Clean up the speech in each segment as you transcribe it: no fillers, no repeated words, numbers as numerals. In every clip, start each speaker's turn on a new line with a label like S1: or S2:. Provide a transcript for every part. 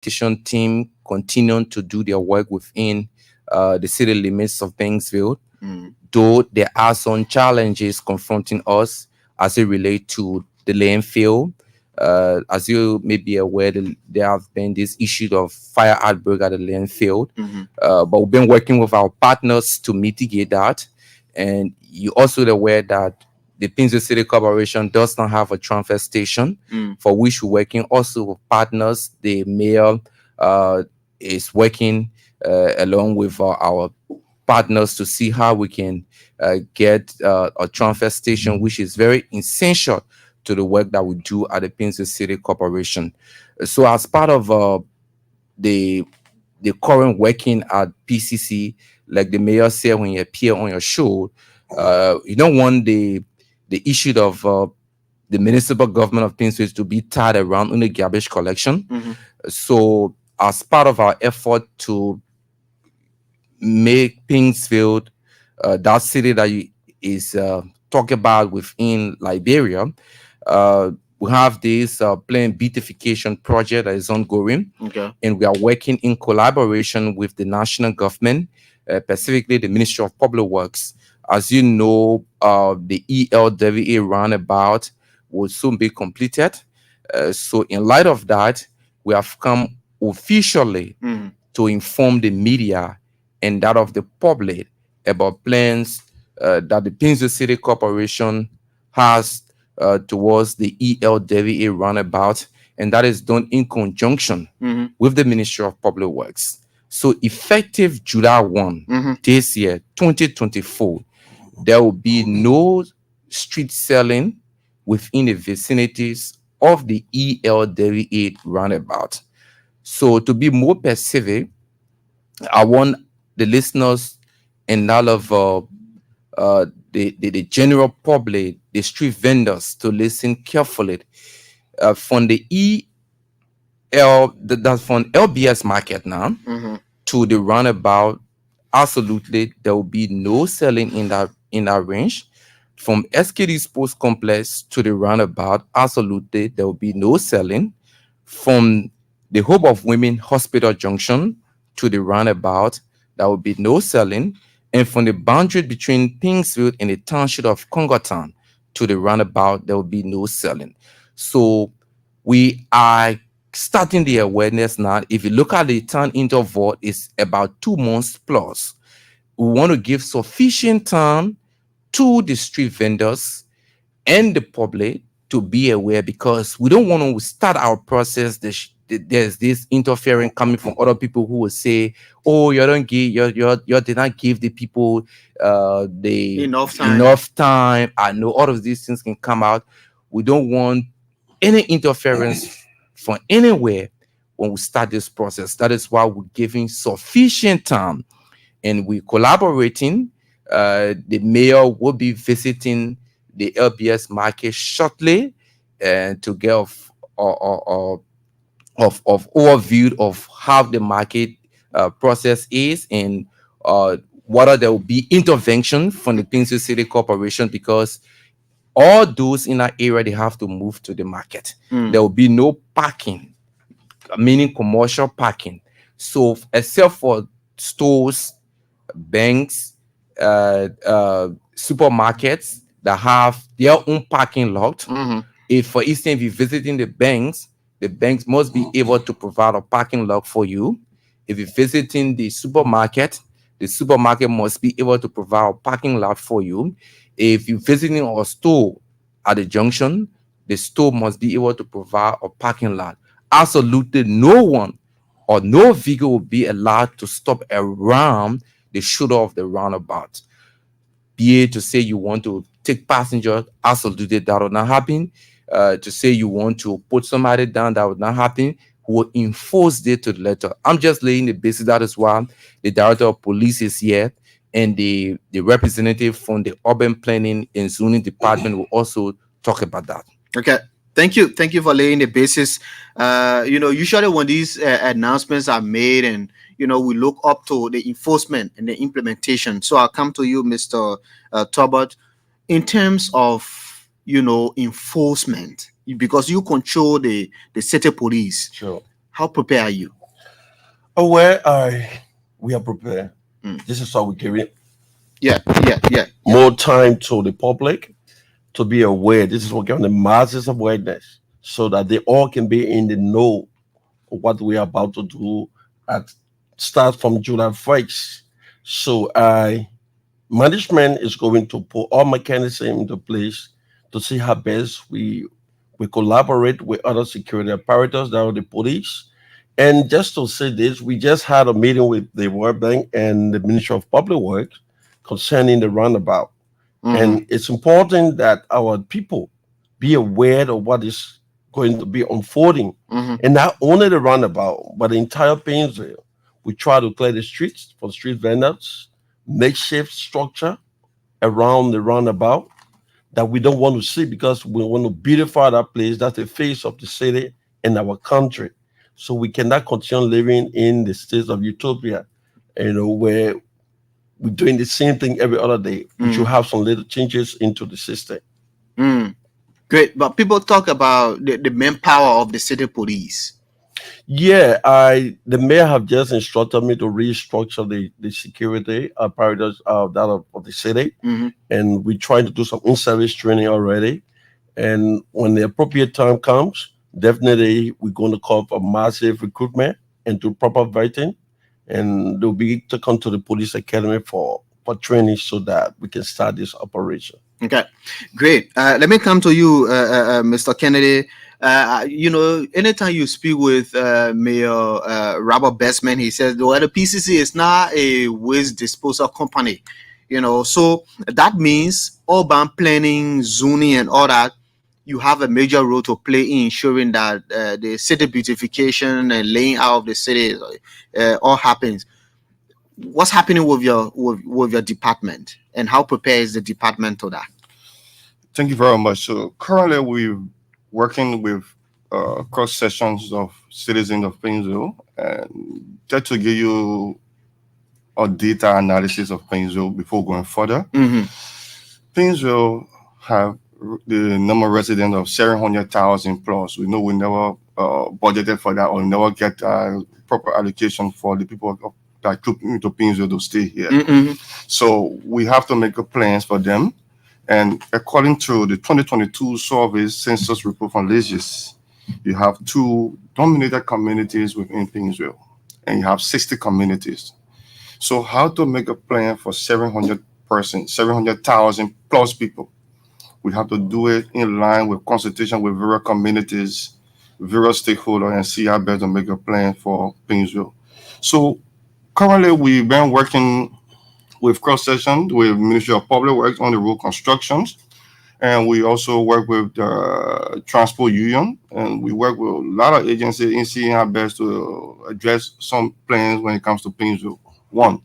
S1: sanitation team continue to do their work within the city limits of Banksville, though there are some challenges confronting us as it relates to the landfill. As you may be aware, there have been this issue of fire outbreak at the landfill, but we've been working with our partners to mitigate that. And you also aware that the Pinzo City Corporation does not have a transfer station, for which we're working also with partners. The mayor is working along with our partners to see how we can get a transfer station, which is very essential to the work that we do at the Pinzo City Corporation. So, as part of the the current working at PCC, like the mayor said when you appear on your show, you don't want the issue of the municipal government of Pinzo to be tied around on the garbage collection. So, as part of our effort to make Pingsfield that city that is talked about within Liberia, we have this plain beautification project that is ongoing, and we are working in collaboration with the national government, specifically the Ministry of Public Works. As you know, the ELWA roundabout will soon be completed. So, in light of that, we have come officially to inform the media and that of the public about plans that the Pinzo City Corporation has towards the ELWA roundabout, and that is done in conjunction with the Ministry of Public Works. So, effective July 1 this year, 2024, there will be no street selling within the vicinities of the ELWA roundabout. So, to be more specific, I want the listeners and all of the general public, the street vendors, to listen carefully. From the that's from LBS market now to the roundabout, absolutely there will be no selling in that range. From SKD Sports Complex to the roundabout, absolutely there will be no selling. From the Hope of Women Hospital Junction to the roundabout, there will be no selling. And from the boundary between Pingsfield and the township of Congotown to the roundabout, there will be no selling. So we are starting the awareness now. If you look at the time interval, it's about 2 months plus. We want to give sufficient time to the street vendors and the public to be aware, because we don't want to start our process. There's this interference coming from other people who will say, "Oh, you don't give, you did not give the people the enough time." I know all of these things can come out. We don't want any interference from anywhere when we start this process. That is why we're giving sufficient time, and we're collaborating. The mayor will be visiting the LBS market shortly, and to get of overview of how the market process is, and whether there will be intervention from the Pinzo City Corporation, because all those in that area, they have to move to the market. There will be no parking, meaning commercial parking. So except for stores, banks, supermarkets that have their own parking lot. If, for instance, you're visiting the banks must be able to provide a parking lot for you. If you're visiting the supermarket must be able to provide a parking lot for you. If you're visiting a store at the junction, the store must be able to provide a parking lot. Absolutely no one or no vehicle will be allowed to stop around the shoulder of the roundabout. Be it to say you want to take passengers, absolutely that will not happen. To say you want to put somebody down, that would not happen. Who will enforce it to the letter. I'm just laying the basis. That is why the director of police is here, and the representative from the urban planning and zoning department will also talk about that.
S2: Okay. Thank you for laying the basis. Usually when these announcements are made, and we look up to the enforcement and the implementation. So I'll come to you, Mr. Tobert, in terms of enforcement, because you control the city police.
S1: Sure.
S2: How prepared are you?
S3: Where we are prepared.
S2: Mm.
S3: This is how we give it
S2: Yeah, yeah, yeah, yeah.
S3: more time to the public to be aware. This is what giving the masses awareness so that they all can be in the know of what we are about to do at start from July 1st. So management is going to put all mechanisms into place to see how best we collaborate with other security apparatus, that are the police. And just to say this, we just had a meeting with the World Bank and the Ministry of Public Works concerning the roundabout.
S2: Mm-hmm.
S3: And it's important that our people be aware of what is going to be unfolding.
S2: Mm-hmm.
S3: And not only the roundabout, but the entire Painesville. We try to clear the streets for street vendors, makeshift structure around the roundabout that we don't want to see because we want to beautify that place. That's the face of the city and our country. So we cannot continue living in the states of utopia, where we're doing the same thing every other day. We should
S2: Mm-hmm.
S3: have some little changes into the system.
S2: Mm. Great. But people talk about the manpower of the city police.
S3: Yeah, I the mayor have just instructed me to restructure the security apparatus of the city,
S2: Mm-hmm.
S3: and we're trying to do some in-service training already. And when the appropriate time comes, definitely we're going to call for massive recruitment and do proper vetting, and they'll be to come to the police academy for training so that we can start this operation.
S2: Okay, great. Let me come to you, Mr. Kennedy. Anytime you speak with Mayor Robert Bestman, he says, well, the PCC is not a waste disposal company. So that means urban planning, zoning, and all that. You have a major role to play in ensuring that the city beautification and laying out of the city all happens. What's happening with with your department, and how prepared is the department to that?
S4: Thank you very much. So currently we're working with cross sessions of citizens of Painesville, and just to give you a data analysis of Painesville before going further.
S2: Mm-hmm.
S4: Painesville have the number of residents of 700,000 plus. We know we never budgeted for that or never get proper allocation for the people that took into Painesville to stay here.
S2: Mm-hmm.
S4: So we have to make a plans for them. And according to the 2022 survey census report from Legis, you have two dominated communities within Painesville, and you have 60 communities. So how to make a plan for 700,000 plus people? We have to do it in line with consultation with various communities, various stakeholders, and see how best to make a plan for Painesville. So currently we've been working with cross session with Ministry of Public Works on the road constructions, and we also work with the transport union, and we work with a lot of agencies in seeing how best to address some plans when it comes to Painesville. One,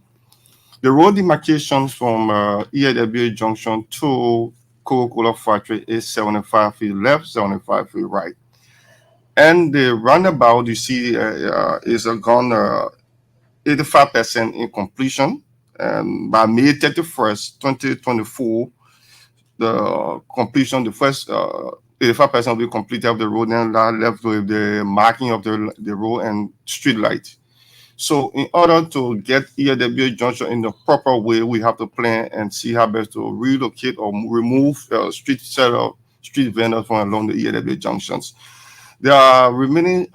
S4: the road demarcation from EAW Junction to Coca-Cola Factory is 75 feet left, 75 feet right. And the roundabout you see is gone 85% in completion. And by May 31st, 2024, the completion, the first 85% will be completed of the road, and left with the marking of the road and street light. So in order to get EAW Junction in the proper way, we have to plan and see how best to relocate or remove street vendors from along the EAW junctions. There are remaining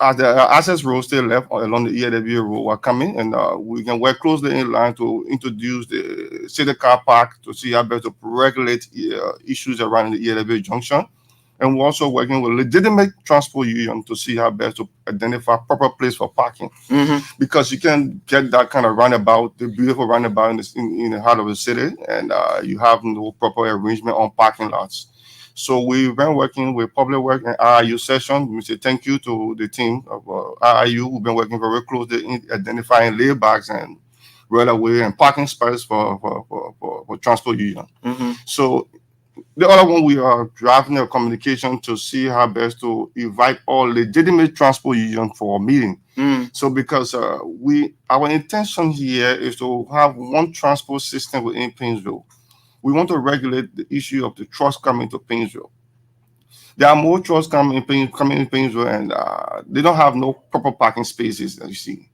S4: the access roads still left along the EAW road are coming, and we can work closely in line to introduce the city car park to see how best to regulate issues around the EAW junction. And we're also working with legitimate transport union to see how best to identify proper place for parking,
S2: Mm-hmm.
S4: because you can get that kind of roundabout, the beautiful roundabout in the heart of the city, and you have no proper arrangement on parking lots. So we've been working with Public Work and RIU session. We say thank you to the team of RIU. We've been working very closely in identifying laybacks and right away and parking spaces for transport union.
S2: Mm-hmm.
S4: So the other one, we are drafting a communication to see how best to invite all legitimate transport union for a meeting.
S2: Mm.
S4: So because our intention here is to have one transport system within Painesville. We want to regulate the issue of the trucks coming to Painesville. There are more trucks coming in Painesville, and they don't have no proper parking spaces, as you see.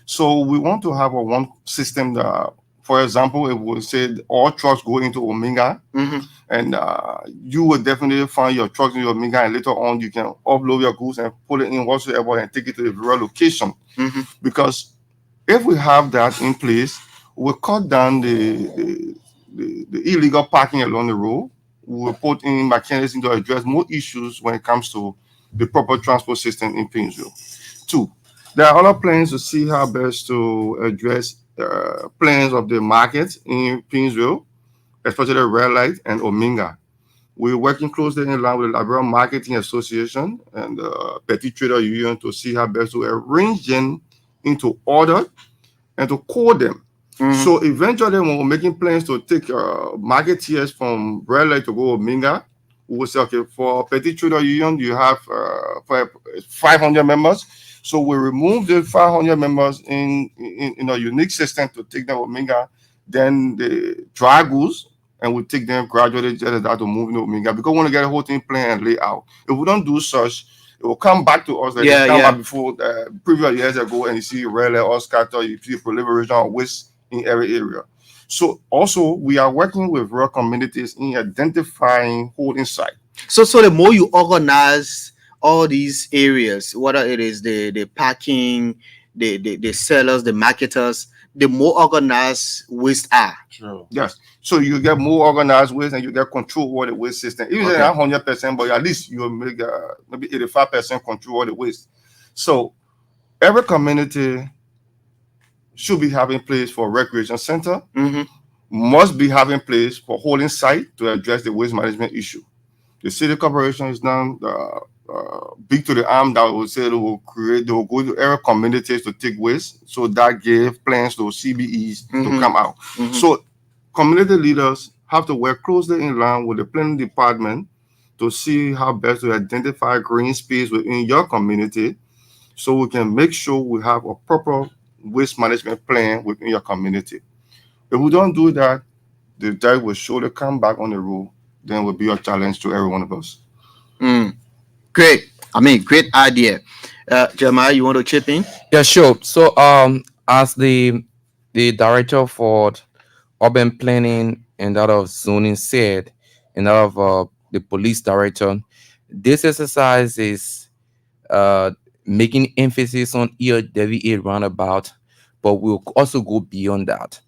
S4: So we want to have a one system that, for example, if we say all trucks go into Omega,
S2: Mm-hmm.
S4: and you will definitely find your trucks in your Omega, and later on you can upload your goods and put it in whatsoever and take it to the real location.
S2: Mm-hmm.
S4: Because if we have that in place, we'll cut down the illegal parking along the road. We will put in mechanisms to address more issues when it comes to the proper transport system in Painesville. Two, there are other plans to see how best to address plans of the markets in Painesville, especially Red Light and Ominga. We're working closely in line with the Liberal Marketing Association and Petty Trader Union to see how best to arrange them into order and to call them.
S2: Mm-hmm.
S4: So eventually, when we're making plans to take marketeers from Red Light to go Ominga, we will say, okay, for Petit Trader Union, you have 500 members. So we remove the 500 members in a unique system to take them Ominga. Then the dry goods, and we take them gradually just as that to move into Ominga because we want to get a whole thing planned and laid out. If we don't do such, it will come back to us like
S2: Yeah,
S4: it come
S2: yeah.
S4: back before previous years ago, and you see rarely or scatter, you see proliferation of waste in every area. So also we are working with rural communities in identifying holding site.
S2: So the more you organize all these areas, whether it is the packing, the sellers, the marketers, the more organized waste are.
S3: True.
S4: Yes. So you get more organized waste and you get control over the waste system. Even if
S2: Okay.
S4: not 100%, but at least you'll make maybe 85% control of the waste. So every community should be having place for recreation center,
S2: Mm-hmm.
S4: must be having place for holding site to address the waste management issue. The city corporation is now big to the arm that will say they will go to every communities to take waste. So that gave plans to CBEs to
S2: Mm-hmm.
S4: come out.
S2: Mm-hmm.
S4: So community leaders have to work closely in line with the planning department to see how best to identify green space within your community so we can make sure we have a proper waste management plan within your community. If we don't do that, the day will surely come back on the road, then will be a challenge to every one of us.
S2: Mm. Great. I mean, great idea. Jeremiah, you want to chip in?
S1: Yeah, sure. So, as the director for urban planning and that of zoning said, and that of the police director, this exercise is uh, making emphasis on ELWA roundabout, but we'll also go beyond that.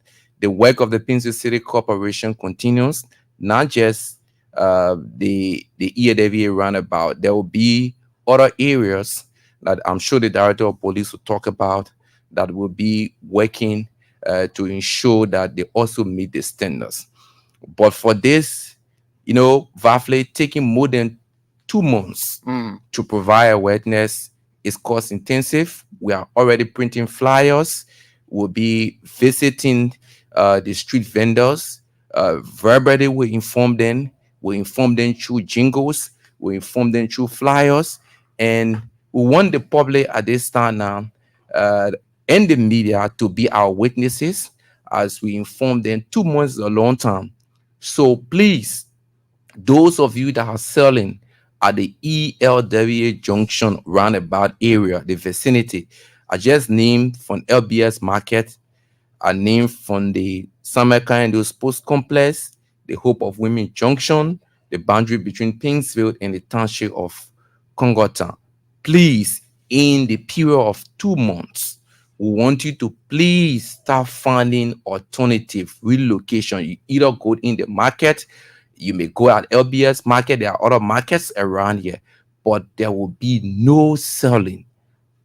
S1: The work of the Pinson City Corporation continues, not just the ELWA roundabout. There will be other areas that I'm sure the director of police will talk about that will be working to ensure that they also meet the standards. But for this, Vafle taking more than 2 months
S2: Mm.
S1: to provide awareness is cost intensive. We are already printing flyers. We'll be visiting the street vendors. Verbally, we inform them. We inform them through jingles. We inform them through flyers. And we want the public at this time now uh, and the media to be our witnesses as we inform them. 2 months is a long time. So please, those of you that are selling at the ELWA Junction roundabout area, the vicinity, I just named from LBS Market, I named from the Summer Kind Sports Complex, the Hope of Women Junction, the boundary between Pingsville and the township of Congotown. Please, in the period of 2 months, we want you to please start finding alternative relocation. You either go in the market, you may go at LBS market, there are other markets around here, but there will be no selling,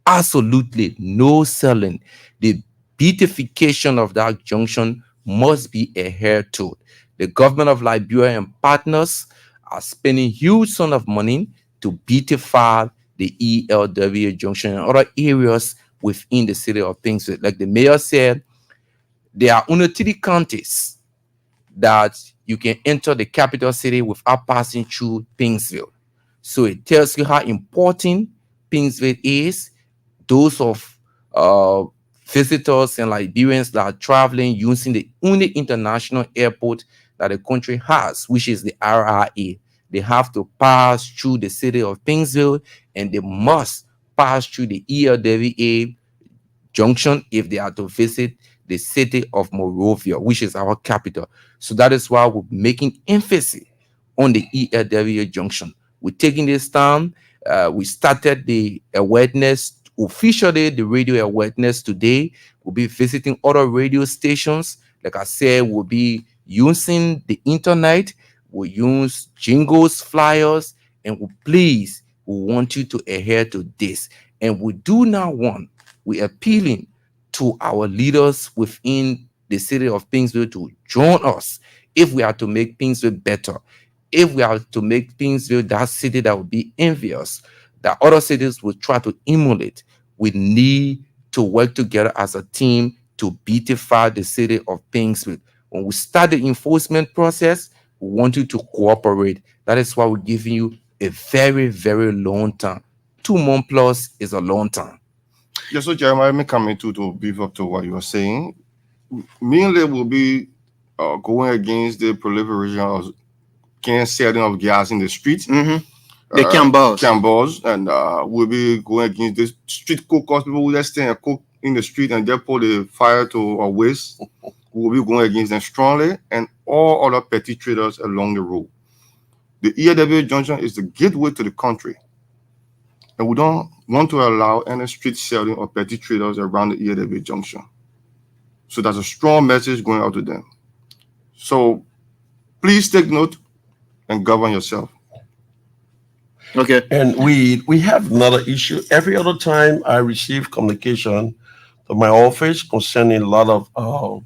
S1: absolutely no selling. The beautification of that junction must be adhered to. The government of Liberia and partners are spending huge sum of money to beautify the ELWA junction and other areas within the city of Pingsville. Like the mayor said, there are only 3 counties that you can enter the capital city without passing through Pingsville. So it tells you how important Pingsville is. Those of uh, visitors and Liberians that are traveling using the only international airport that the country has, which is the RIA, they have to pass through the city of Painesville, and they must pass through the ELWA junction if they are to visit the city of Monrovia, which is our capital. So that is why we're making emphasis on the ELWA junction. We're taking this time. We started the awareness officially, the radio awareness today. We'll be visiting other radio stations. Like I said, we'll be using the internet. We'll use jingles, flyers, and we want you to adhere to this. And we do not want, we're appealing to our leaders within the city of Painesville to join us if we are to make Painesville better, if we are to make Painesville that city that will be envious, that other cities will try to emulate. We need to work together as a team to beautify the city of Painesville. When we start the enforcement process, we want you to cooperate. That is why we're giving you a very, very long time. 2 months plus is a long time.
S4: Yeah, so Jeremiah, me coming to beef up to what you were saying. Mainly will be going against the proliferation of can selling of gas in the street.
S2: The
S4: Campbells, and we'll be going against the street cookers. People who just stay and cook in the street and just put the fire to a waste. We'll be going against them strongly, and all other petty traders along the road. The ELW junction is the gateway to the country, and we don't want to allow any street selling or petty traders around the ELW junction. So that's a strong message going out to them. So please take note and govern yourself.
S2: Okay.
S3: And we have another issue. Every other time I receive communication to my office concerning a lot of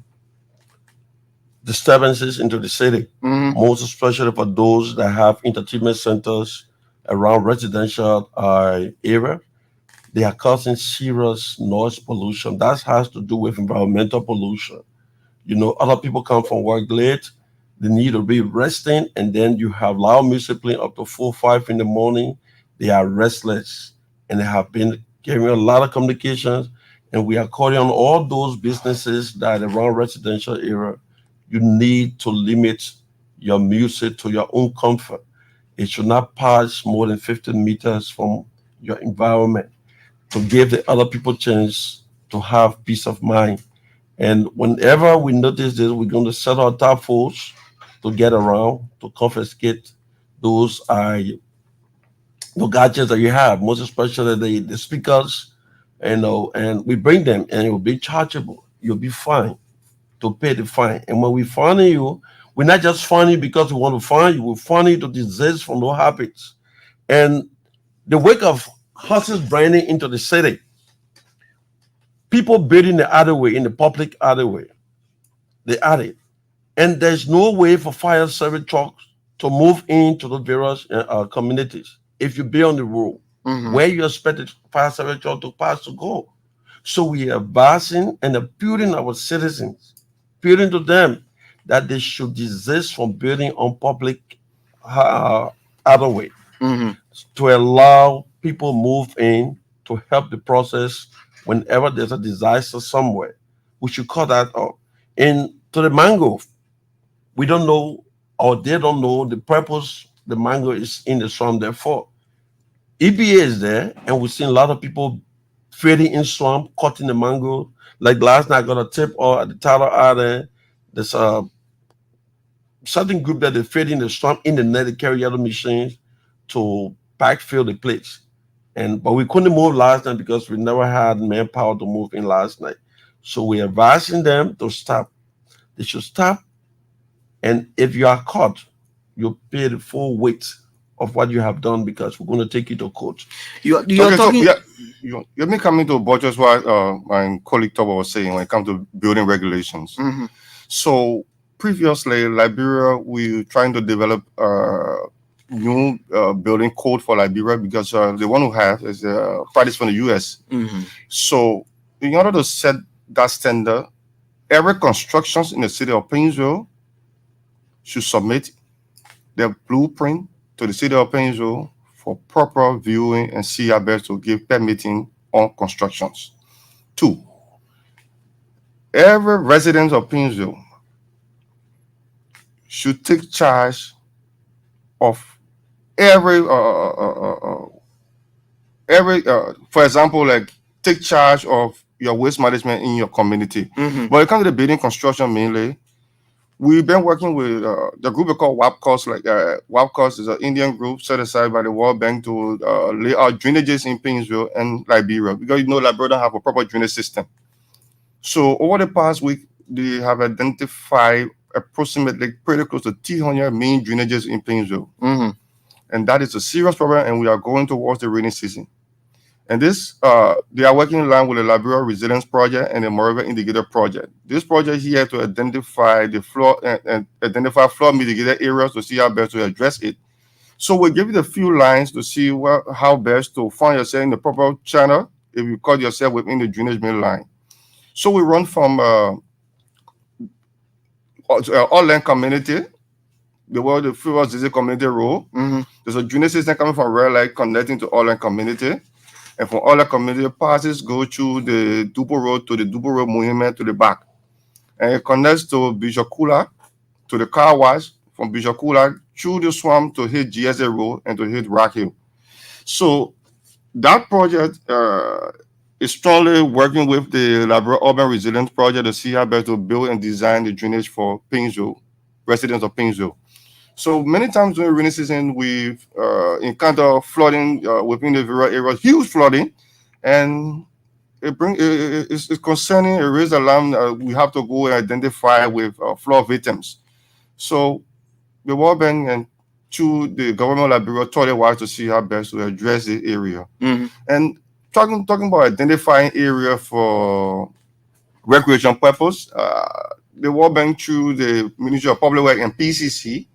S3: disturbances into the city, most especially for those that have entertainment centers around residential area. They are causing serious noise pollution. That has to do with environmental pollution. You know, other people come from work late, they need to be resting, and then you have loud music playing up to 4, 5 in the morning. They are restless, and they have been giving a lot of communications. And we are calling on all those businesses that are around residential area. You need to limit your music to your own comfort. It should not pass more than 15 meters from your environment to give the other people chance to have peace of mind. And whenever we notice this, we're going to set our top force to get around to confiscate those the gadgets that you have, most especially the speakers, and we bring them and it will be chargeable. You'll be fined to pay the fine. And when we fine you, we're not just fining because we want to fine you, we fine you to desist from those habits. And the wake of horses branding into the city, people building the alleyway in the public alleyway, the alley, and there's no way for fire service trucks to move into the various communities if you be on the road where you expect the fire service truck to pass to go. So we are advising and appealing our citizens, appealing to them that they should desist from building on public other way to allow people move in to help the process whenever there's a disaster somewhere. We should cut that off. And to the mangrove, we don't know or they don't know the purpose the mango is in the swamp there for. EPA is there, and we've seen a lot of people fading in swamp, cutting the mango. Like last night, I got a tip or at the Tyler out there. There's a certain group that they're fading the swamp in the net. They carry other machines to backfill the place. But we couldn't move last night because we never had manpower to move in last night. So we're advising them to stop. They should stop. And if you are caught, you pay the full weight of what you have done because we're going to take you to court.
S2: You're
S4: Okay, so
S2: talking.
S4: yeah, you me coming to just what my colleague Toba was saying when it comes to building regulations. So previously, Liberia, we were trying to develop new building code for Liberia because the one who has is practice from the US. So in order to set that standard, every constructions in the city of Painesville should submit their blueprint to the city of Painesville for proper viewing and CRBS to give permitting on constructions. 2, every resident of Painesville should take charge of every for example, like take charge of your waste management in your community.
S2: Mm-hmm.
S4: When it comes to the building construction mainly, we've been working with the group we call WAPCOS. Like WAPCOS is an Indian group set aside by the World Bank to lay out drainages in Painesville and Liberia, because Liberia don't have a proper drainage system. So over the past week, they have identified approximately pretty close to 300 main drainages in Painesville,
S2: Mm-hmm.
S4: and that is a serious problem. And we are going towards the rainy season. And this, they are working in line with the Liberia Resilience Project and the Moreover Indicator Project. This project here to identify the flood and identify flood mitigated areas to see how best to address it. So we'll give you a few lines to see how best to find yourself in the proper channel if you caught yourself within the drainage main line. So we run from all land community, the world, the Freeworld Zizi Community Road.
S2: Mm-hmm.
S4: There's a drainage system coming from Red Light connecting to all land community. And from all the community passes go through the Dubo Road to the Dubo Road movement to the back. And it connects to Bijakula to the car wash, from Bijakula through the swamp to hit GSA Road and to hit Rock Hill. So that project is strongly working with the Labrador Urban Resilience Project to see how best to build and design the drainage for Painesville, residents of Painesville. So many times during rainy season, we've encountered flooding within the rural areas, huge flooding, and it's concerning. It raises alarm. We have to go and identify with flood victims. So the World Bank and through the government of Liberia thought it wise to see how best to address the area.
S2: Mm-hmm.
S4: And talking about identifying area for recreation purpose, the World Bank through the Ministry of Public Works and PCC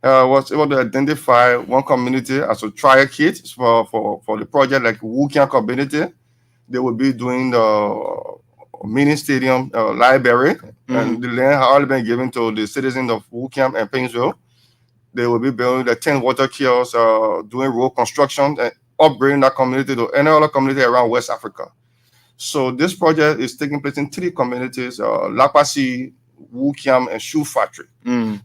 S4: was able to identify one community as a trial kit for the project, like Wukian community. They will be doing the mini stadium library, and the land has already been given to the citizens of Wukiam and Painesville. They will be building the 10 water kiosks, doing road construction, and upgrading that community to any other community around West Africa. So this project is taking place in three communities: Lapasi, Wukiam, and Shoe Factory.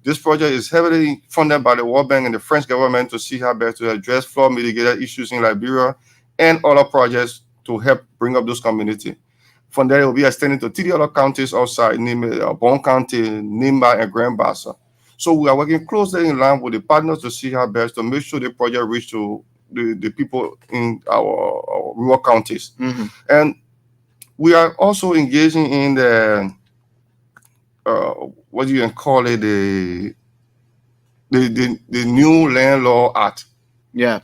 S4: This project is heavily funded by the World Bank and the French government to see how best to address flood mitigated issues in Liberia and other projects to help bring up those communities. From there, it will be extended to three other counties outside, namely Bon County, Nimba, and Grand Bassa. So we are working closely in line with the partners to see how best to make sure the project reach to the people in our rural counties.
S2: Mm-hmm.
S4: And we are also engaging in the what do you call it, the new land law act.
S2: Yeah.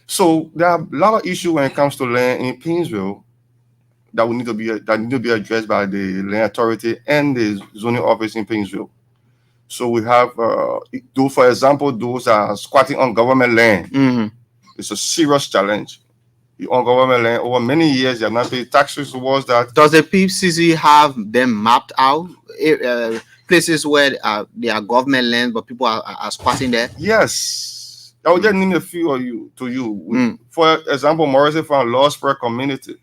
S4: So there are a lot of issues when it comes to land in Painesville that need to be addressed by the land authority and the zoning office in Painesville. So we have those, for example, those are squatting on government land.
S2: Mm-hmm.
S4: It's a serious challenge. On government land over many years, they have not paid taxes towards that.
S2: Does the PCC have them mapped out? Places where they are government land, but people are squatting there?
S4: Yes. I will just name a few of you to you. For example, Morrissey found Law Spread Community.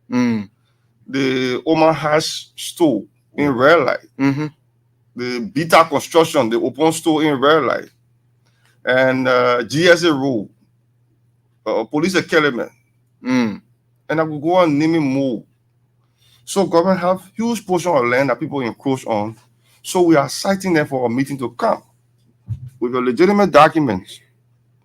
S4: The Oman Hash store in Red Light.
S2: Mm-hmm.
S4: The Beta Construction, the open store in Red Light. And GSA Road. Police Academy. And I will go on naming more. So government have huge portion of land that people encroach on. So we are citing them for a meeting to come with a legitimate documents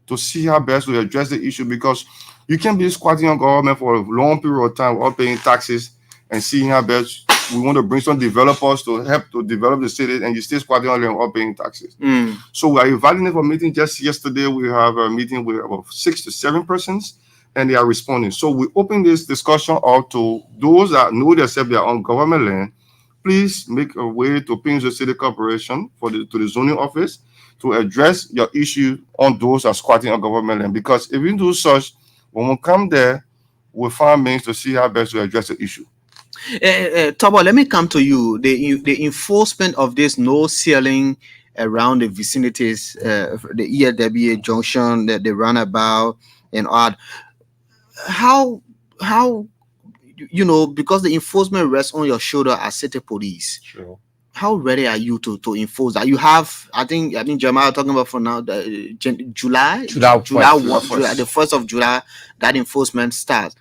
S4: to see how best we address the issue, because you can't be squatting on government for a long period of time without paying taxes and seeing how best we want to bring some developers to help to develop the city, and you still squatting on them without paying taxes. So we are evaluating for meeting. Just yesterday we have a meeting with about 6 to 7 persons, and they are responding. So we open this discussion out to those that know themselves they are on government land. Please make a way to Painesville City Corporation to the zoning office to address your issue on those that are squatting on government land. Because if we do such, when we come there, we'll find means to see how best to address the issue.
S2: Tobo, let me come to you. The enforcement of this no ceiling around the vicinities, the ELWA junction, the runabout, and all. How because the enforcement rests on your shoulder as city police.
S3: Sure.
S2: how ready are you to enforce that? You have, I think Jeremiah talking about for now the
S1: July
S2: July
S1: 1st.
S2: one, the 1st of July, that enforcement starts.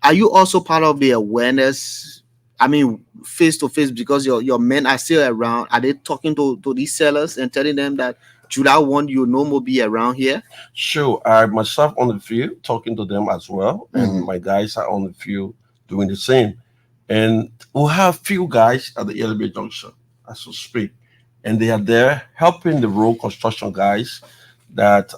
S2: Are you also part of the awareness? I mean, face to face, because your men are still around. Are they talking to these sellers and telling them that July 1 you no more be around here?
S3: Sure, I myself on the field talking to them as well, and
S2: Mhm.
S3: my guys are on the field doing the same. And we'll have few guys at the elevator junction as we speak, and they are there helping the road construction guys that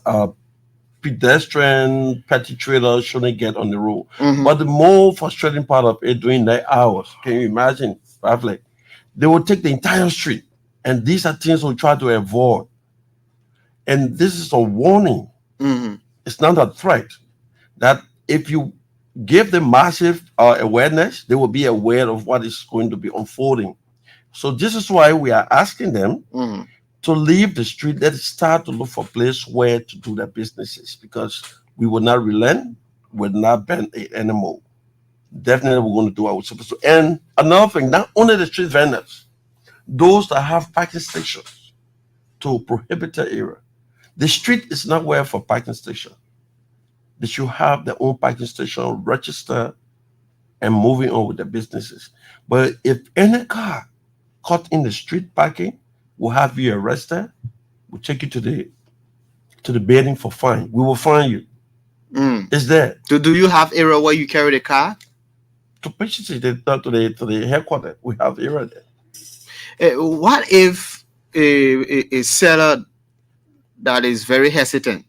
S3: pedestrian petty trailers shouldn't get on the road.
S2: Mhm.
S3: But the more frustrating part of it during night hours, can you imagine? Roughly, they will take the entire street, and these are things we try to avoid. And this is a warning.
S2: Mhm.
S3: It's not a threat. That if you give them massive awareness, they will be aware of what is going to be unfolding. So this is why we are asking them
S2: Mhm.
S3: to leave the street. Let's start to look for a place where to do their businesses because we will not relent, will not bend it anymore. Definitely, we're going to do what we're supposed to. And another thing, not only the street vendors, those that have parking stations to prohibited area. The street is not where for parking station. They should have their own parking station, register, and moving on with their businesses. But if any car caught in the street parking will have you arrested, we'll take you to the building for fine. We will fine you.
S2: Mm.
S3: It's there.
S2: Do you have area where you carry the car?
S3: To patients to the headquarters, we have area
S2: What if a seller that is very hesitant?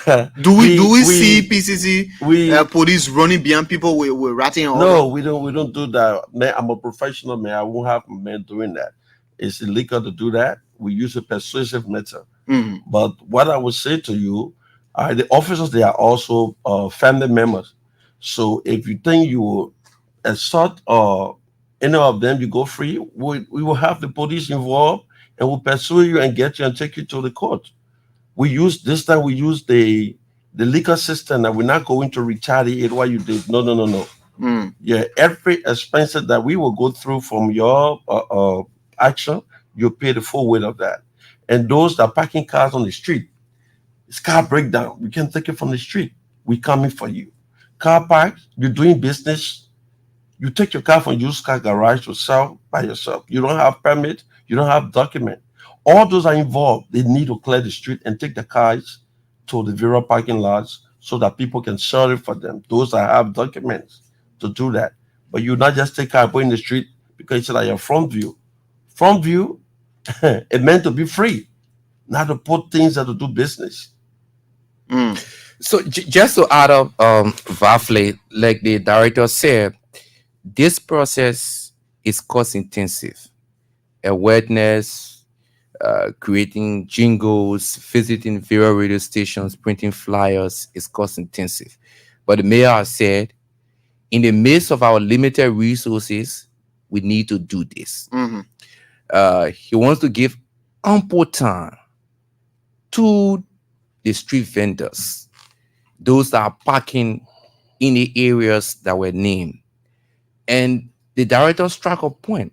S3: there.
S2: Do we see PCC
S3: we
S2: police running behind people with ratting and all
S3: no,
S2: that?
S3: we don't do that. Man, I'm a professional man. I won't have men doing that. It's illegal to do that. We use a persuasive method.
S2: Mhm.
S3: But what I would say to you, the officers they are also family members. So if you think you will assault any of them, you go free. We will have the police involved and will pursue you and get you and take you to the court. We use this time. We use the legal system, and we're not going to retaliate what you did. No, no, no, no.
S2: Mm.
S3: Yeah, every expense that we will go through from your action, you pay the full weight of that. And those that are parking cars on the street, it's car breakdown. We can take it from the street. We coming for you. Car park, you're doing business. You take your car from used car garage to sell by yourself. You don't have permit. You don't have document. All those are involved. They need to clear the street and take the cars to the various parking lots so that people can sell it for them. Those that have documents to do that. But you not just take car put in the street because it's like your front view. Front view, it meant to be free, not to put things that to do business.
S2: Mm.
S1: So just to add up, roughly, like the director said, this process is cost intensive. Awareness, creating jingles, visiting various radio stations, printing flyers is cost intensive. But the mayor has said, in the midst of our limited resources, we need to do this.
S2: Mhm.
S1: He wants to give ample time to the street vendors, those that are parking in the areas that were named. And the director struck a point.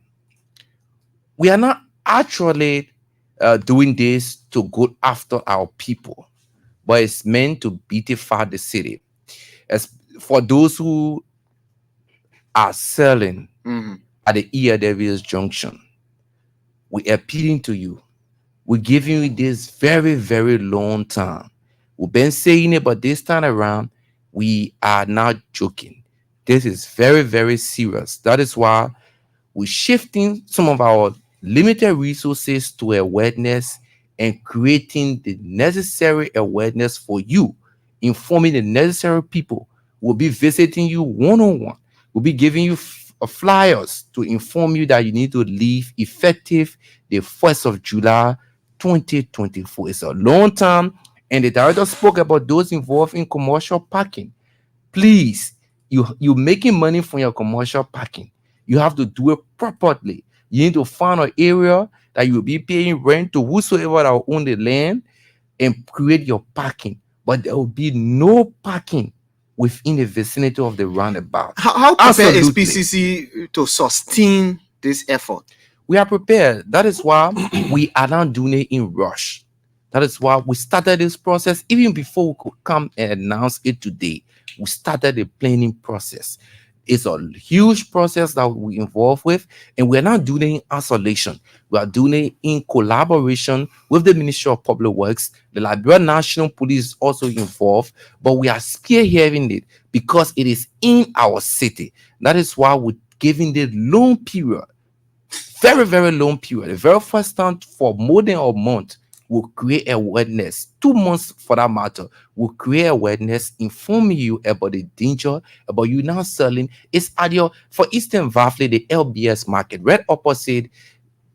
S1: We are not actually doing this to go after our people, but it's meant to beautify the city. As for those who are selling
S2: Mhm.
S1: at the ERW's junction, we are appealing to you. We're giving you this very, very long time. We've been saying it, but this time around, we are not joking. This is very, very serious. That is why we're shifting some of our limited resources to awareness and creating the necessary awareness for you, informing the necessary people. We'll be visiting you one on one. We'll be giving you flyers to inform you that you need to leave effective the 1st of July 2024. It's a long time. And the director spoke about those involved in commercial parking. Please, you're making money from your commercial parking. You have to do it properly. You need to find an area that you'll be paying rent to whosoever that own the land and create your parking. But there will be no parking within the vicinity of the roundabout.
S2: How prepared is
S1: Absolutely.
S2: PCC to sustain this effort?
S1: We are prepared. That is why we are not doing it in rush. That is why we started this process even before we could come and announce it today. We started the planning process. It's a huge process that we involve with, and we're not doing it in isolation. We are doing it in collaboration with the Ministry of Public Works. The Liberia National Police is also involved, but we are spearheading it because it is in our city. That is why we're giving the long period, very, very long period. The very first time for more than a month, will create awareness. 2 months for that matter, will create awareness, informing you about the danger, about you now selling. It's at your, for Eastern Valley, the LBS market, right opposite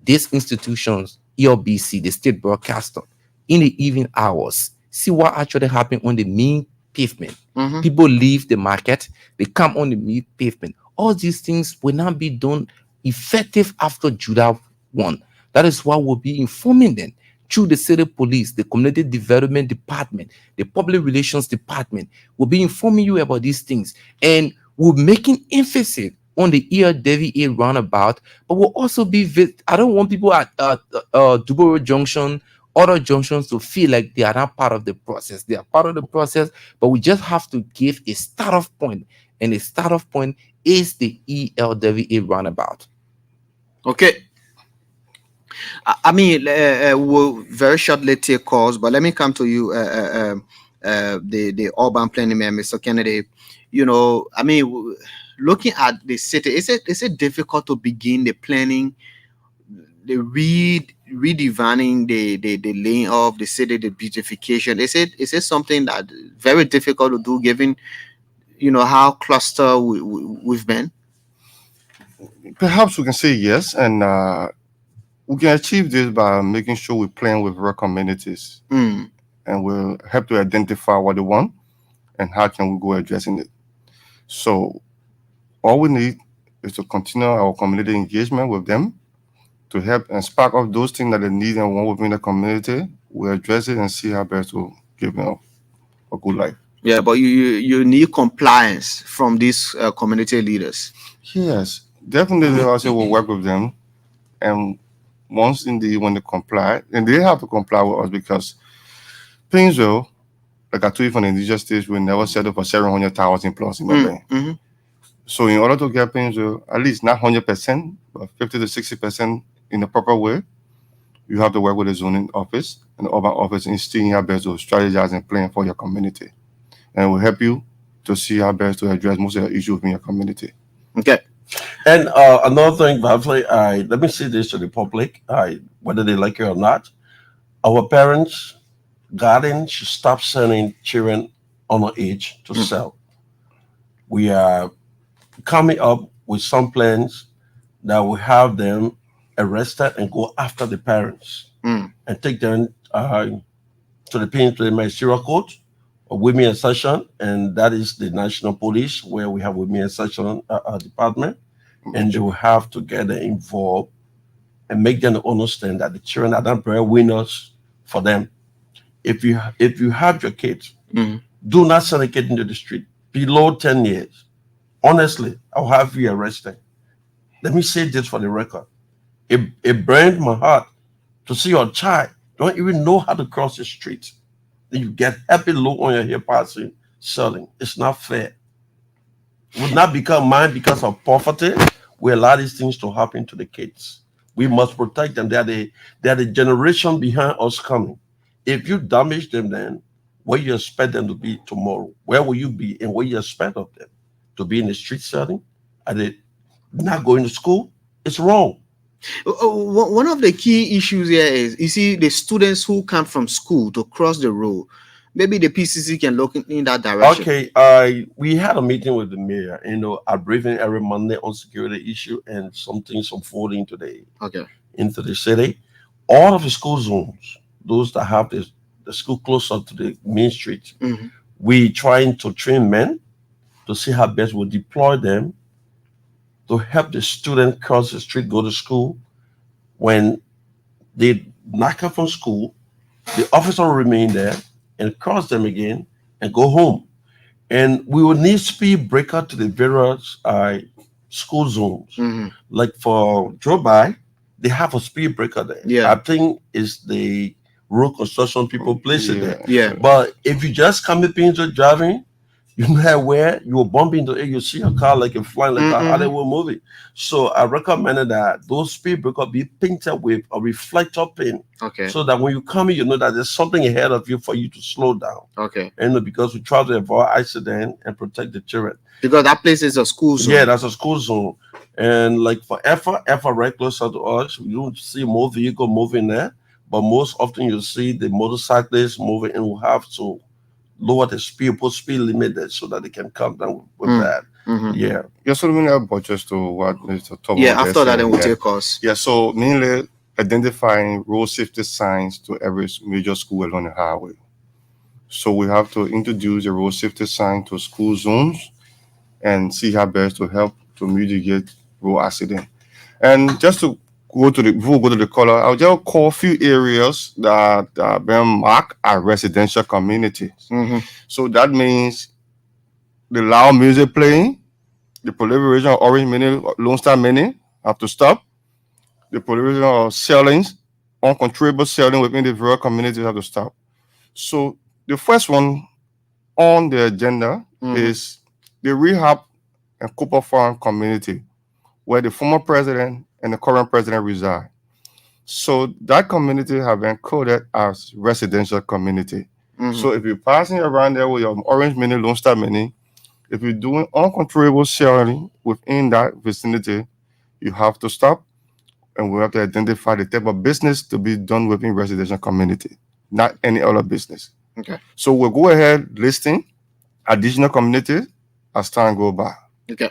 S1: these institutions, ELBC, the state broadcaster, in the evening hours. See what actually happened on the main pavement.
S2: Mhm.
S1: People leave the market, they come on the main pavement. All these things will not be done effective after July 1. That is why we'll be informing them through the city police, the community development department, the public relations department. We'll be informing you about these things. And we're making emphasis on the ELWA roundabout, but we'll also be. I don't want people at Duboro Junction, other junctions to feel like they are not part of the process. They are part of the process, but we just have to give a start off point, and the start off point is the ELWA roundabout.
S2: Okay. I mean, we'll very shortly take calls, but let me come to you, the urban planning man, Mr. Kennedy. You know, I mean, looking at the city, is it difficult to begin the planning, the redefining the laying of the city, the beautification? Is it something that very difficult to do, given how cluster we've been?
S4: Perhaps we can say yes, and we can achieve this by making sure we plan with rural communities,
S2: Mm.
S4: and we'll help to identify what they want and how can we go addressing it. So all we need is to continue our community engagement with them to help and spark up those things that they need and want within the community. We address it and see how best to give them a good life.
S2: Yeah, but you need compliance from these community leaders.
S4: Yes, definitely. Also, we'll work with them, and once indeed when they comply, and they have to comply with us because Painesville, like I told you from the indigenous states, we never settle for 700,000 plus in the
S2: Mm.
S4: bank.
S2: Mhm.
S4: So in order to get Painesville, at least not 100%, but 50 to 60% in the proper way, you have to work with the zoning office and the urban office and see how best to strategize and plan for your community. And it will help you to see how best to address most of the issues in your community.
S2: Okay.
S3: And another thing, Vavle, let me say this to the public, whether they like it or not. Our parents, guardians should stop sending children under age to
S2: Mm.
S3: sell. We are coming up with some plans that will have them arrested and go after the parents
S2: Mm.
S3: and take them to the ministerial court or women in session, and that is the national police where we have women in session department, and they will have to get them involved and make them understand that the children are not breadwinners for them. If you have your kids,
S2: Mm.
S3: do not send a kid into the street below 10 years. Honestly, I'll have you arrested. Let me say this for the record. It burned my heart to see your child don't even know how to cross the street. Then you get happy look on your hip passing, selling. It's not fair. Would not become mine because of poverty. We allow these things to happen to the kids. We must protect them. They are the generation behind us coming. If you damage them, then where you expect them to be tomorrow? Where will you be, and what you expect of them? To be in the street setting? Are they not going to school? It's wrong.
S2: One of the key issues here is, you see, the students who come from school to cross the road. Maybe the PCC can look in that direction.
S3: Okay, we had a meeting with the mayor, a briefing every Monday on security issue and some things unfolding today
S2: Okay.
S3: into the city. All of the school zones, those that have the school closer to the main street,
S2: Mhm.
S3: we trying to train men to see how best we deploy them to help the student cross the street, go to school. When they knock up from school, the officer will remain there and cross them again and go home. And we will need speed breaker to the various school zones.
S2: Mhm.
S3: Like for Joe by, they have a speed breaker there.
S2: Yeah.
S3: I think it's the road construction people place it there.
S2: Yeah.
S3: But if you just come in into driving, you know where you will bump into it, you see a car like a flying like a Hollywood movie. So I recommended that those speed breakers be painted with a reflector paint.
S2: Okay.
S3: So that when you come in, you know that there's something ahead of you for you to slow down.
S2: Okay.
S3: And because we try to avoid accident and protect the children.
S2: Because that place is a school zone.
S3: Yeah, that's a school zone. And like for ever right closer to us, you don't see more vehicle moving there. But most often you see the motorcyclists moving and will have to lower the speed, put speed limit there so that they can come down with that. Yeah.
S4: Yeah, so let me about just to what Mr. Tobo
S2: Yeah,
S4: just
S2: after that,
S4: said.
S2: then we'll
S4: Yeah.
S2: take us.
S4: Yeah, so mainly identifying road safety signs to every major school along the highway. So we have to introduce a road safety sign to school zones and see how best to help to mitigate road accident. And just to go to the before we go to the color, I'll just call a few areas that are being marked as residential communities. So that means the loud music playing, the proliferation of orange mini, Lone Star mini have to stop. The proliferation of selling, uncontrollable selling within the rural communities have to stop. So the first one on the agenda is the rehab and Cooper Farm community, where the former president and the current president reside. So that community have been coded as residential community. So if you're passing around there with your orange mini, Lone Star mini, if you're doing uncontrollable selling within that vicinity, you have to stop, and we have to identify the type of business to be done within residential community, not any other business.
S2: Okay.
S4: So we'll go ahead listing additional communities as time go by.
S2: Okay.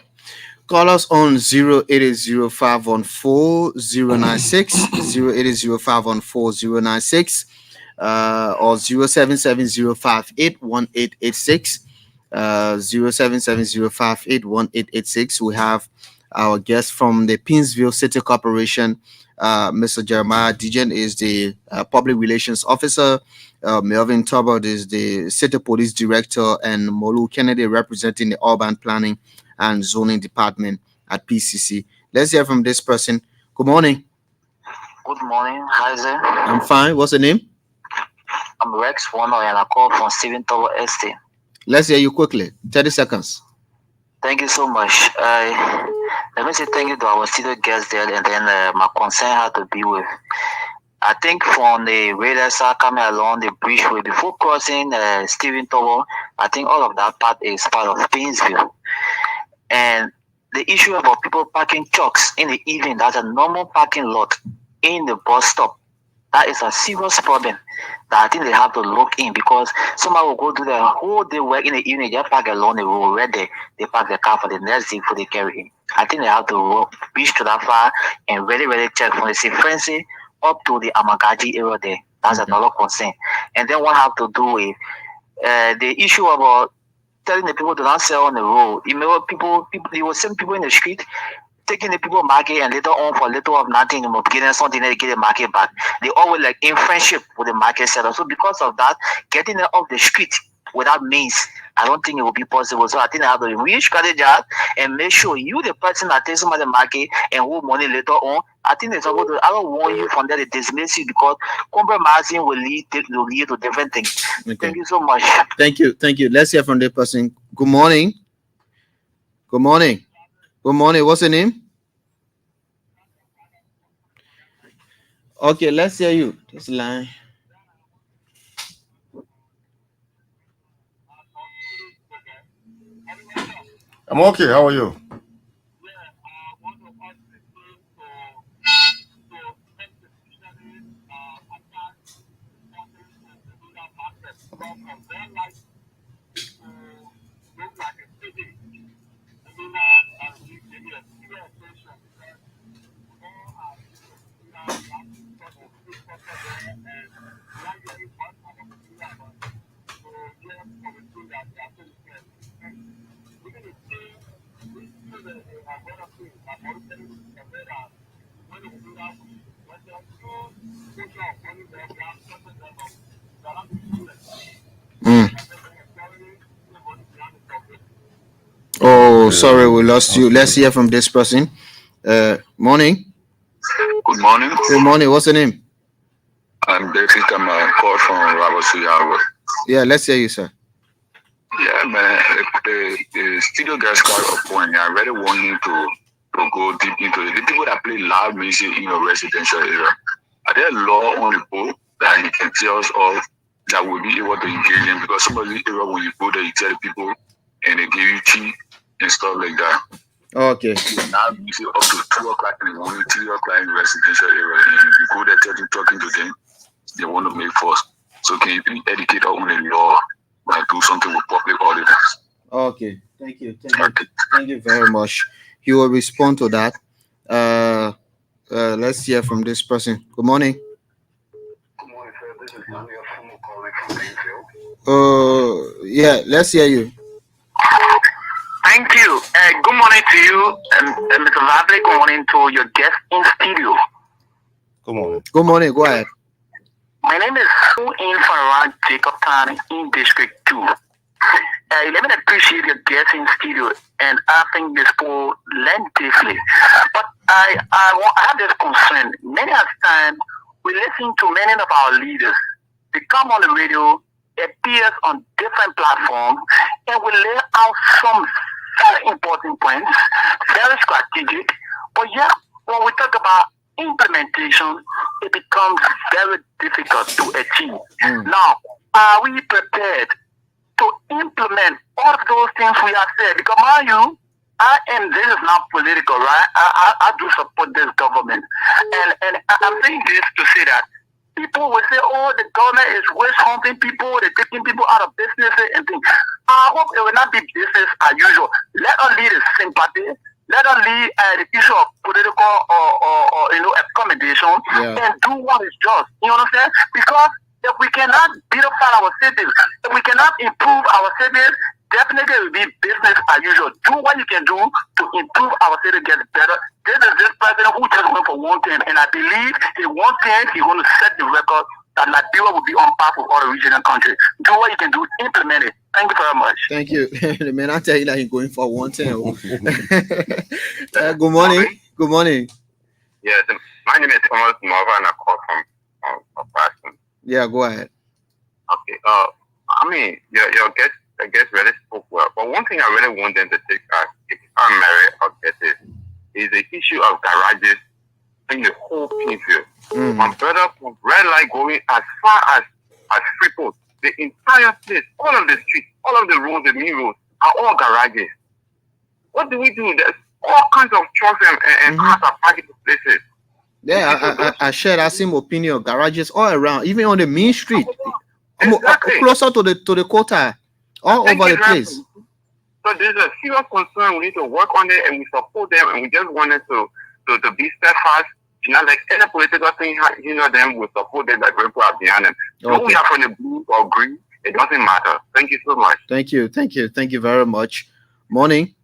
S2: Call us on 080514096, 080514096, or 0770581886, 0770581886. We have our guest from the Pinsville City Corporation. Mr. Jeremiah Dijen is the public relations officer. Melvin Turbot is the city police director, and Molu Kennedy representing the urban planning and zoning department at PCC. Let's hear from this person. Good morning.
S5: Good morning. How is it?
S2: I'm fine. What's the name?
S5: I'm Rex Warner and I call from Stephen Tower Estate.
S2: Let's hear you quickly. 30 seconds.
S5: Thank you so much. Let me say thank you to our studio guests there, and then my concern had to be with. I think from the radar side coming along the bridgeway before crossing Stephen Tower, I think all of that part is part of Painesville. And the issue about people parking trucks in the evening, that's a normal parking lot in the bus stop. That is a serious problem that I think they have to look in, because somebody will go do the whole day work in the evening, just park along the road where they park the car for the next day for the carry in. I think they have to reach to that far and really check from the Fancy up to the Amagaji area there. That's another concern. And then what I have to do with the issue about telling the people to not sell on the road. You know, people, you will send people in the street taking the people market, and later on for little of nothing, getting something they get the market back. They always like in friendship with the market seller. So because of that, getting them off the street without means, I don't think it will be possible. So I think I have to re-strategize and make sure you, the person that takes some of the market and who money later on, I think it's supposed to, I don't want you from there to dismiss you, because compromising will lead to different things.
S2: Okay.
S5: Thank you so much.
S2: Thank you. Let's hear from the person. Good morning. Good morning. What's your name? Okay, let's hear you. This line.
S4: I'm okay. How are you?
S2: Oh, sorry, we lost you. Let's hear from this person. Morning.
S5: Good morning.
S2: Good morning. What's your name?
S5: I'm David. I'm call from Rabasuyawa.
S2: Yeah, let's hear you, sir.
S5: Yeah, man. The studio guys got a point. I really want you to go deep into it. The people that play loud music in your residential area, are there law on the book that you can tell us of that will be able to engage in? Because some of the area when you go there, you tell the people and they give you tea and stuff like that.
S2: Okay.
S5: Now music up to 2 o'clock in the morning, 3 o'clock in the residential area, and you go there talking to them, they want to make force. So can you be educated on the law, like do something with public audience?
S2: Okay. Thank you. Thank you very much. He will respond to that. Uh, let's hear from this person. Good morning.
S5: Good morning, sir. This is Daniel Fumo calling from Greenfield.
S2: Yeah, let's hear you.
S5: Thank you. Good morning to you, Mr. Vavle. Good morning to your guest in studio.
S1: Come on.
S2: Good morning. Go ahead.
S5: My name is Su In Farad Jacob Tan in District 2. Let me appreciate your guest in studio, and I think this will learn deeply. But I have this concern. Many of the time, we listen to many of our leaders. They come on the radio, appears on different platforms, and we lay out some very important points, very strategic. But yeah, when we talk about implementation, it becomes very difficult to achieve. Now, are we prepared to implement all of those things we have said? Because mind you, and this is not political, right? I do support this government. And I'm saying this to say that people will say, oh, the government is witch hunting people, they're taking people out of businesses and things. I hope it will not be business as usual. Let us lead the sympathy. Let us lead the issue of political or accommodation and do what is just. You understand? Because if we cannot beautify our cities, if we cannot improve our cities, definitely it will be business as usual. Do what you can do to improve our city, get better. This president who just went for one thing, and I believe he one thing he's going to set the record that Nigeria will be on par with all the regional countries. Do what you can do, implement it. Thank you very much.
S2: Thank you. The man, I tell you that he's going for one thing. Good morning. Good morning.
S5: Yes, my name is Thomas Mova, and I call from Boston.
S2: Yeah, go ahead.
S5: Okay. I mean, your guest, I guess, really spoke well. But one thing I really want them to take as if primary objective is the issue of garages in the whole Kingsville. My brother from red light going as far as Freeport, the entire place, all of the streets, all of the roads, the new roads are all garages. What do we do? There's all kinds of trucks and cars are parked in places.
S2: Yeah, I share that same opinion. Garages all around, even on the main street,
S5: Exactly.
S2: closer to the quota, all over the place.
S5: So there's a serious concern. We need to work on it, and we support them, and we just wanted to be steadfast. You know, like any political thing, them, we support them, like people are behind them. So we are from the blue or green, it doesn't matter. Thank you so much.
S2: Thank you very much. Morning.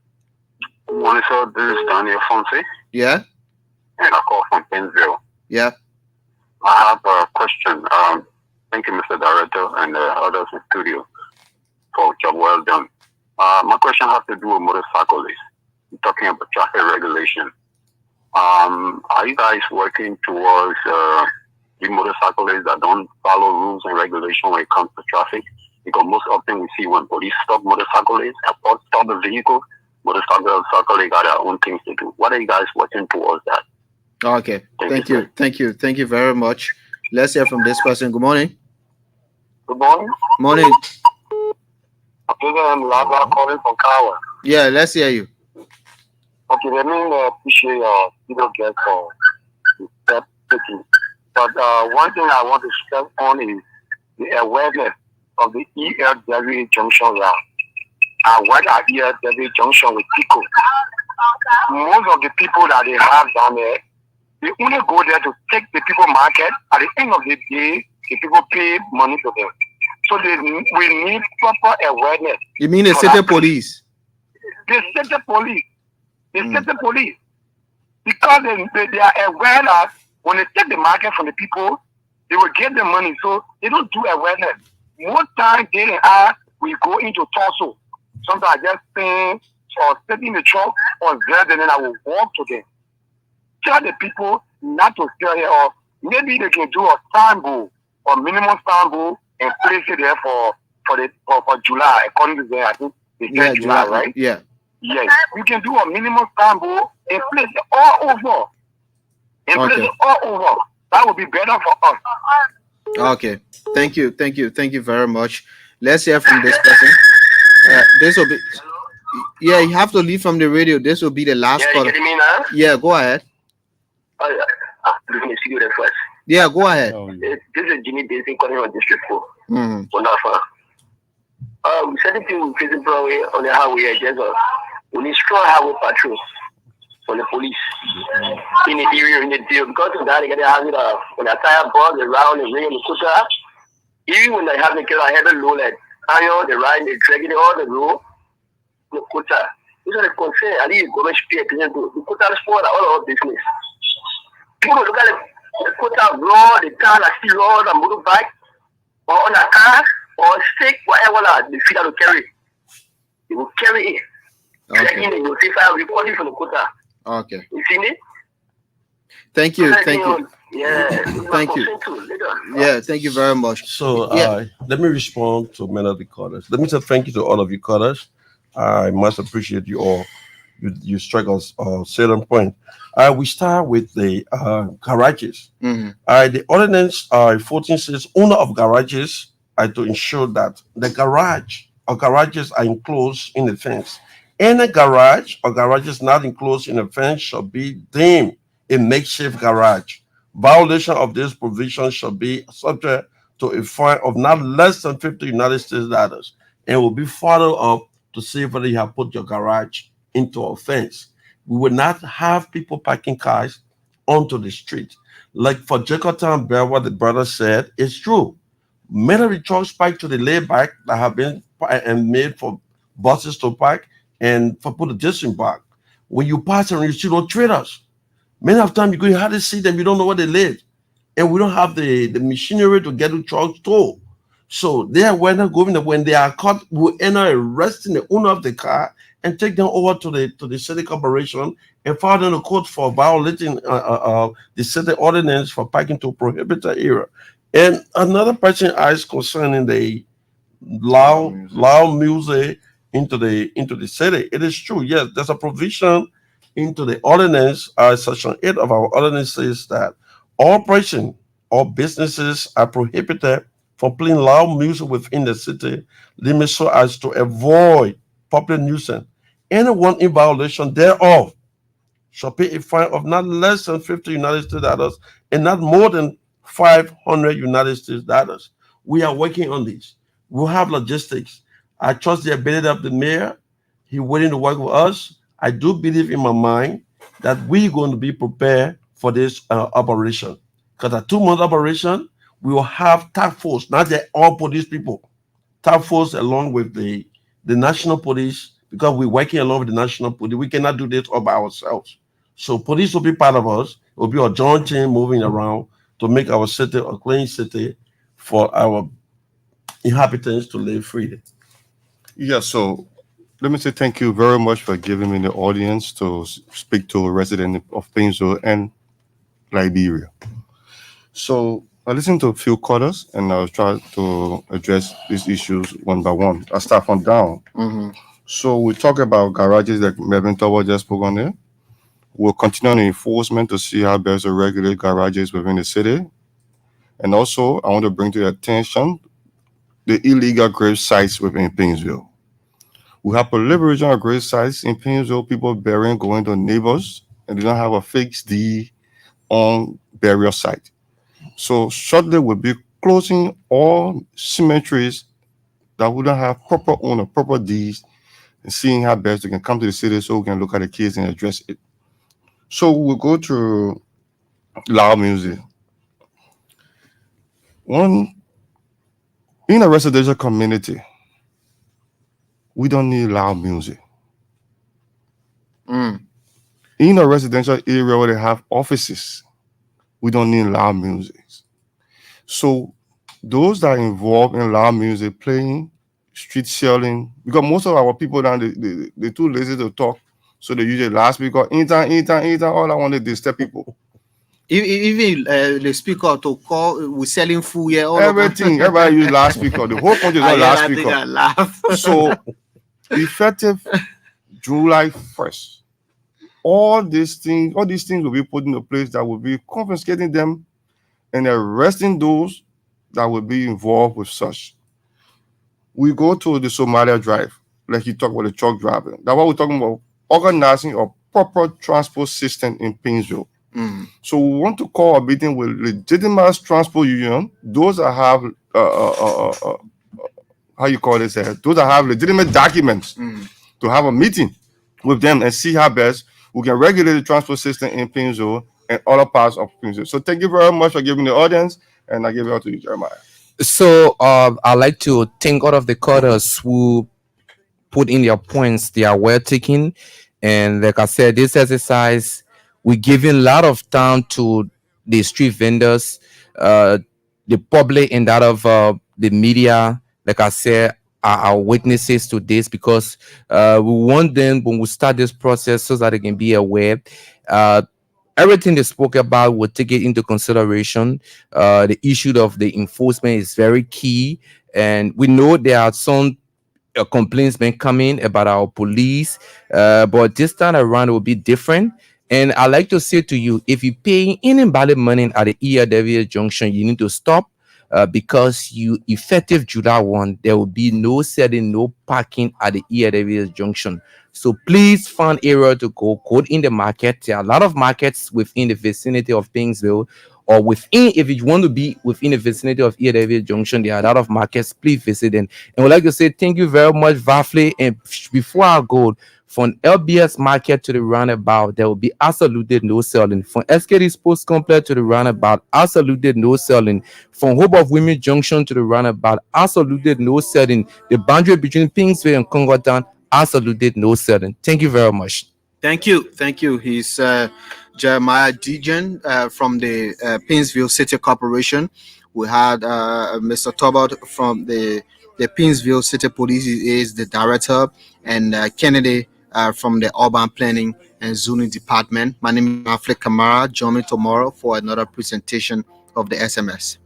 S5: Good morning, sir. This is Daniel Fonse.
S2: Yeah.
S5: And I call from Pennsville.
S2: Yeah.
S5: I have a question. Thank you, Mr. Director, and others in studio for job well done. My question has to do with motorcyclists. You're talking about traffic regulation. Are you guys working towards the motorcyclists that don't follow rules and regulation when it comes to traffic? Because most often we see when police stop motorcyclists, stop the vehicle, motorcyclists got their own things to do. What are you guys working towards that?
S2: Okay. Thank you very much. Let's hear from this person. Good morning.
S5: Good morning.
S2: Morning.
S5: I'm Lava calling from Kawa.
S2: Yeah, let's hear you.
S5: Okay, let me appreciate your guest for the step taking. But one thing I want to stress on is the awareness of the ELW junction route. And what are ELW junction with Pico? Most of the people that they have down there, they only go there to take the people market. At the end of the day, the people pay money to them. So we need proper awareness.
S2: You mean the city police?
S5: The city police. The city police. Because they are aware that when they take the market from the people, they will get the money. So they don't do awareness. Most times we go into Torso. Sometimes I just sing or sit in the truck or there, and then I will walk to them. Tell the people not to sell here, or maybe they can do a sample or minimum sample and place it there for July, according to them. I think they
S2: Yeah,
S5: said July,
S2: July.
S5: right?
S2: Yeah.
S5: Yes. You can do a minimum sample and place it all over. And place
S2: Okay.
S5: it all over. That would be better for us.
S2: Okay. Thank you very much. Let's hear from this person. This will be. Yeah, you have to leave from the radio. This will be the last
S5: Yeah, you
S2: caller.
S5: getting me now?
S2: Yeah, go ahead.
S5: Oh, yeah. Let me see you there first.
S2: Yeah, go ahead.
S5: This is Jimmy Daisy calling from District 4.
S2: Mm-hmm.
S5: Wonderful. We said it to Prison Broadway on the highway. Just we need strong highway patrol from the police in the area, in the deal. Because of that, they get having when the tire bug around and ring in the cutter. Even when they have the killer heavy load like iron, they ride, they dragging all the road, the cutter. These are the concern. I need to go and pay attention to the cutter sport all our business. People look at the cutter road, the car that still road and motorbike, or on a car, or stick, whatever the feet to carry. They will carry it.
S2: Okay.
S5: You will see fire recording from the cutter.
S2: Okay.
S5: You see it?
S2: Thank you. Thank you.
S5: Yeah.
S2: Thank you. Yeah, thank you very much.
S3: So
S2: Yeah.
S3: let me respond to many of the callers. Let me say thank you to all of you callers. I must appreciate you all. You strike us a certain point. We start with the garages.
S2: Mm-hmm.
S3: The ordinance 14 says owner of garages are to ensure that the garage or garages are enclosed in a fence. Any garage or garages not enclosed in a fence shall be deemed a makeshift garage. Violation of this provision shall be subject to a fine of not less than 50 United States dollars and will be followed up to see whether you have put your garage into a fence. We will not have people parking cars onto the street. Like for Jacotown Bear, what the brother said is true. Many of the trucks parked to the layback that have been and made for buses to park and for people to disembark. When you pass and you see those traders, many of the time you hardly see them, you don't know where they live. And we don't have the machinery to get the trucks towed. So they are when they are caught, we end up arresting the owner of the car and take them over to the city corporation and file them a court for violating the city ordinance for parking to prohibited area. And another person asked concerning the loud music into the city. It is true. Yes, there's a provision into the ordinance. Section 8 of our ordinance says that all person or businesses are prohibited from playing loud music within the city limits so as to avoid public nuisance. Anyone in violation thereof shall pay a fine of not less than 50 United States dollars and not more than 500 United States dollars. We are working on this. We'll have logistics. I trust the ability of the mayor. He's willing to work with us. I do believe in my mind that we're going to be prepared for this operation. Because a 2 month operation, we will have task force, not that all police people, task force along with the national police, because we're working along with the national police. We cannot do this all by ourselves. So police will be part of us. It will be a joint team moving around to make our city a clean city for our inhabitants to live freely.
S4: Yeah, so let me say thank you very much for giving me the audience to speak to a resident of Painesville and Liberia. So I listened to a few callers and I'll try to address these issues one by one. I'll start from down.
S2: Mm-hmm.
S4: So we talk about garages that Melvin Tower just spoke on there. We'll continue on enforcement to see how best to regulate garages within the city. And also, I want to bring to your attention the illegal grave sites within Painesville. We have proliferation of grave sites in Painesville, people burying, going to neighbors, and they don't have a fixed deed on burial site. So shortly we'll be closing all cemeteries that wouldn't have proper owner, proper deeds, and seeing how best we can come to the city so we can look at the case and address it. So we'll go to loud music. One, in a residential community, we don't need loud music.
S2: Mm.
S4: In a residential area where they have offices, we don't need loud music. So those that are involved in loud music, playing, street selling, because most of our people now they too lazy to talk, so they use the last speaker anytime, all I want is to disturb people.
S2: Even the speaker to call, we're selling food here all over.
S4: Everything, everybody use loudspeaker. The whole country is
S2: I
S4: on
S2: hear that thing,
S4: loudspeaker.
S2: I laugh.
S4: So effective July 1st, all these things will be put into place that will be confiscating them and arresting those that will be involved with such. We go to the Somalia drive, like you talk about the truck driving. That's what we're talking about, organizing a proper transport system in Painesville. So we want to call a meeting with legitimate transport union, those that have how you call this, those that have legitimate documents, to have a meeting with them and see how best we can regulate the transport system in Painesville and other parts of Painesville. So thank you very much for giving the audience, and I give it out to you, Jeremiah.
S1: So I'd like to thank all of the callers who put in their points. They are well taken. And like I said, this exercise, we're giving a lot of time to the street vendors, uh, the public, and that of the media. Like I said, are witnesses to this because we want them when we start this process so that they can be aware. Uh, Everything they spoke about will take it into consideration. The issue of the enforcement is very key, and we know there are some complaints been coming about our police, but this time around it will be different. And I like to say to you, if you pay anybody money at the ERW junction, you need to stop. Because you effective July 1, there will be no selling, no parking at the ERW junction. So please find area to go. Go in the market. There are a lot of markets within the vicinity of Painesville, or within, if you want to be within the vicinity of ERW junction, there are a lot of markets. Please visit them. And we'd like to say thank you very much, Vafle. And before I go, from LBS Market to the roundabout, there will be absolutely no selling. From SKD Sports Complex to the roundabout, absolutely no selling. From Hope of Women Junction to the roundabout, absolutely no selling. The boundary between Pingsville and Congotown, absolutely no selling. Thank you very much.
S2: Thank you. Thank you. He's Jeremiah Dejan from the Painesville City Corporation. We had Mr. Tobert from the Painesville City Police. He is the director, and Kennedy from the Urban Planning and Zoning Department. My name is Mafle Kamara. Join me tomorrow for another presentation of the SMS.